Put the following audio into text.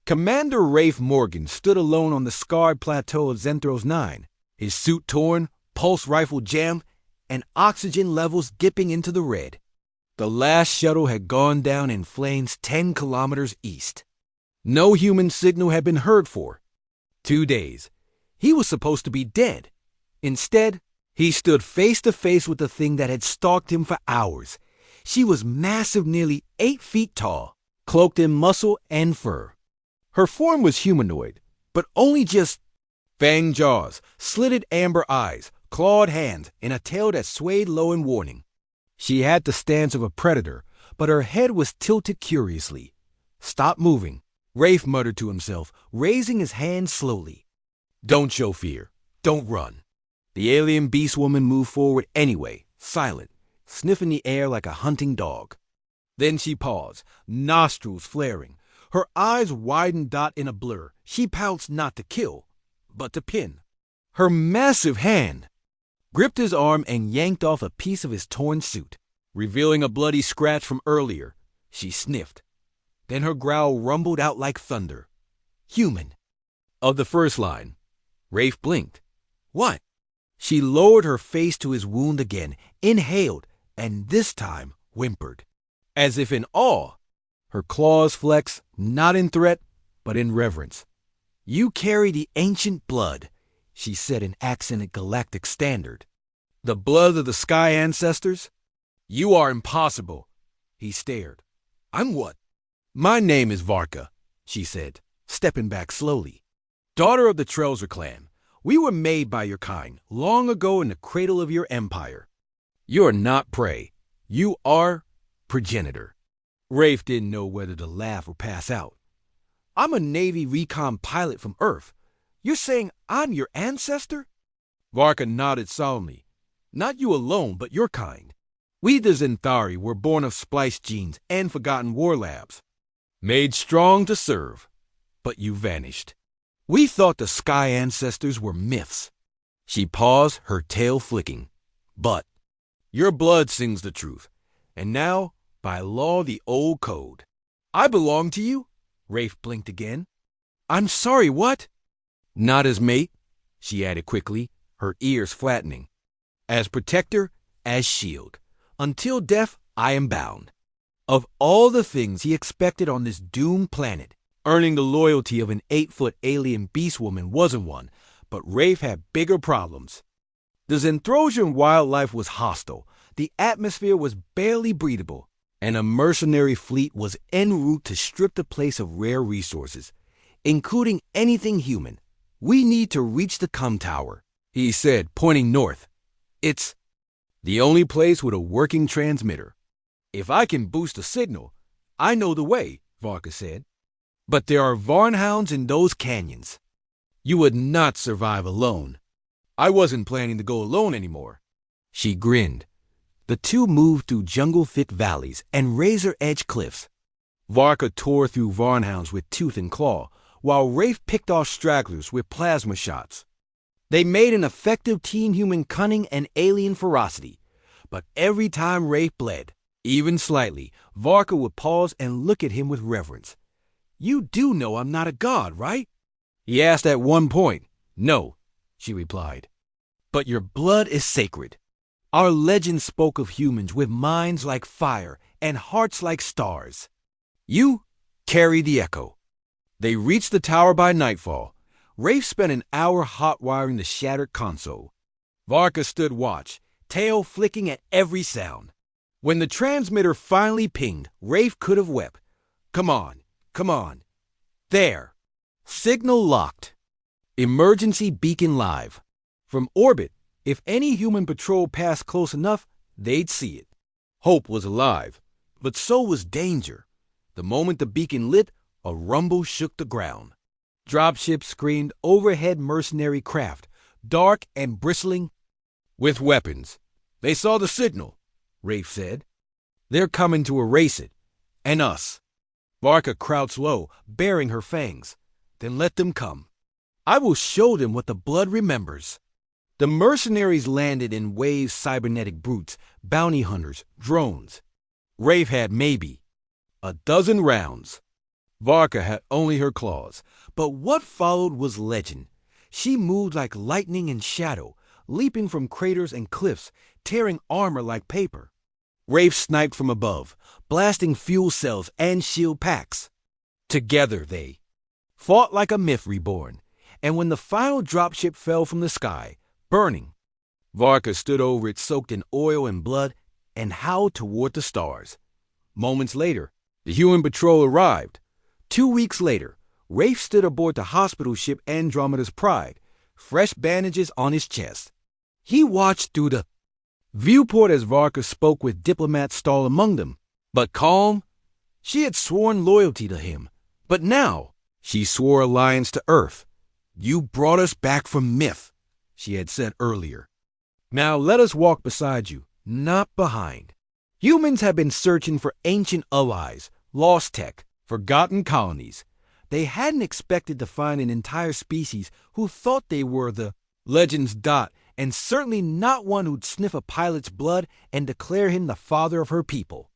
Commander Rafe Morgan stood alone on the scarred plateau of Zenthros 9, his suit torn, pulse rifle jammed, and oxygen levels dipping into the red. The last shuttle had gone down in flames 10 kilometers east. No human signal had been heard for 2 days. He was supposed to be dead. Instead, he stood face to face with the thing that had stalked him for hours. She was massive, nearly 8 feet tall, cloaked in muscle and fur. Her form was humanoid, but only just fanged jaws, slitted amber eyes, clawed hands, and a tail that swayed low in warning. She had the stance of a predator, but her head was tilted curiously. "Stop moving," Rafe muttered to himself, raising his hand slowly. "Don't show fear. Don't run." The alien beastwoman moved forward anyway, silent, sniffing the air like a hunting dog. Then she paused, nostrils flaring. Her eyes widened dot in a blur. She pounced not to kill, but to pin. Her massive hand gripped his arm and yanked off a piece of his torn suit, revealing a bloody scratch from earlier. She sniffed. Then her growl rumbled out like thunder. "Human." Of the first line. Rafe blinked. "What?" She lowered her face to his wound again, inhaled, and this time whimpered, as if in awe. Her claws flexed, not in threat, but in reverence. "You carry the ancient blood," she said in accented galactic standard. "The blood of the sky ancestors?" "You are impossible." He stared. "I'm what?" "My name is Varka," she said, stepping back slowly. "Daughter of the Trelzer clan. We were made by your kind, long ago in the cradle of your empire. You are not prey. You are progenitor." Rafe didn't know whether to laugh or pass out. "I'm a Navy recon pilot from Earth. You're saying I'm your ancestor?" Varka nodded solemnly. "Not you alone, but your kind. We the Zenthari were born of spliced genes and forgotten war labs. Made strong to serve. But you vanished. We thought the sky ancestors were myths." She paused, her tail flicking. "But your blood sings the truth. And now, by law, the old code. I belong to you?" Rafe blinked again. "I'm sorry, what?" "Not as mate," she added quickly, her ears flattening. "As protector, as shield. Until death, I am bound." Of all the things he expected on this doomed planet, earning the loyalty of an 8-foot alien beastwoman wasn't one, but Rafe had bigger problems. The Zenthrosian wildlife was hostile, the atmosphere was barely breathable, and a mercenary fleet was en route to strip the place of rare resources, including anything human. "We need to reach the cum tower," he said, pointing north. "It's the only place with a working transmitter." "If I can boost the signal, I know the way," Varka said. "But there are Varnhounds in those canyons. You would not survive alone." "I wasn't planning to go alone anymore." She grinned. The two moved through jungle-thick valleys and razor-edge cliffs. Varka tore through Varnhounds with tooth and claw, while Rafe picked off stragglers with plasma shots. They made an effective teen-human cunning and alien ferocity. But every time Rafe bled, even slightly, Varka would pause and look at him with reverence. "You do know I'm not a god, right?" He asked at one point. "No," she replied. "But your blood is sacred. Our legend spoke of humans with minds like fire and hearts like stars. You carry the echo." They reached the tower by nightfall. Rafe spent an hour hot-wiring the shattered console. Varka stood watch, tail flicking at every sound. When the transmitter finally pinged, Rafe could have wept. Come on. There. Signal locked. Emergency beacon live. From orbit, if any human patrol passed close enough, they'd see it. Hope was alive, but so was danger. The moment the beacon lit, a rumble shook the ground. Dropships screamed overhead mercenary craft, dark and bristling with weapons. "They saw the signal," Rafe said. "They're coming to erase it. And us." Varka crouched low, baring her fangs. "Then let them come. I will show them what the blood remembers." The mercenaries landed in waves, cybernetic brutes, bounty hunters, drones. Rafe had maybe a dozen rounds. Varka had only her claws, but what followed was legend. She moved like lightning and shadow, leaping from craters and cliffs, tearing armor like paper. Rafe sniped from above, blasting fuel cells and shield packs. Together they fought like a myth reborn, and when the final dropship fell from the sky, burning, Varka stood over it soaked in oil and blood and howled toward the stars. Moments later, the human patrol arrived. 2 weeks later, Rafe stood aboard the hospital ship Andromeda's Pride, fresh bandages on his chest. He watched through the viewport as Varka spoke with diplomats stalled among them, but calm. She had sworn loyalty to him, but now she swore alliance to Earth. "You brought us back from myth," she had said earlier. "Now let us walk beside you, not behind." Humans have been searching for ancient allies, lost tech, forgotten colonies. They hadn't expected to find an entire species who thought they were the legend's dot, and certainly not one who'd sniff a pilot's blood and declare him the father of her people.